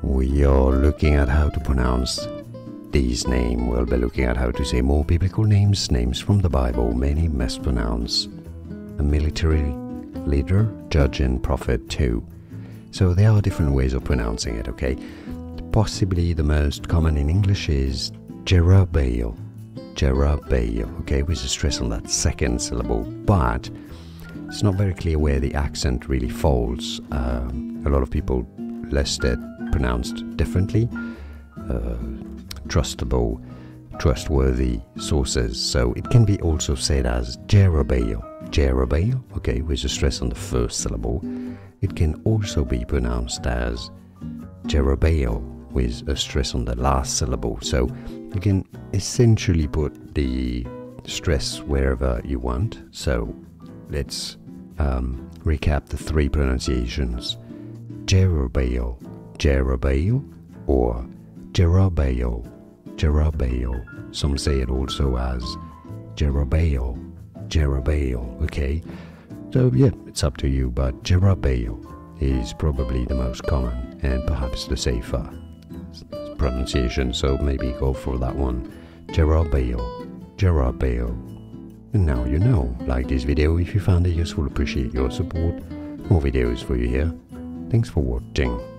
we are looking at how to pronounce these names. We'll be looking at how to say more biblical names, names from the Bible, many mispronounced. A military leader, judge and prophet too. So there are different ways of pronouncing it, okay? Possibly the most common in English is Jerubbaal. Jerubbaal, okay, with a stress on that second syllable, but it's not very clear where the accent really falls. A lot of people list it pronounced differently. Trustable, trustworthy sources. So it can be also said as Jerubbaal. Jerubbaal, okay, with a stress on the first syllable. It can also be pronounced as Jerubbaal with a stress on the last syllable. So you can essentially put the stress wherever you want. So let's recap the three pronunciations: Jerubbaal, Jerubbaal, or Jerubbaal, Jerubbaal. Some say it also as Jerubbaal, Jerubbaal, okay? So yeah, it's up to you, but Jerubbaal is probably the most common and perhaps the safer pronunciation, so maybe go for that one. Jerubbaal, Jerubbaal. And now you know. Like this video if you found it useful, appreciate your support. More videos for you here. Thanks for watching.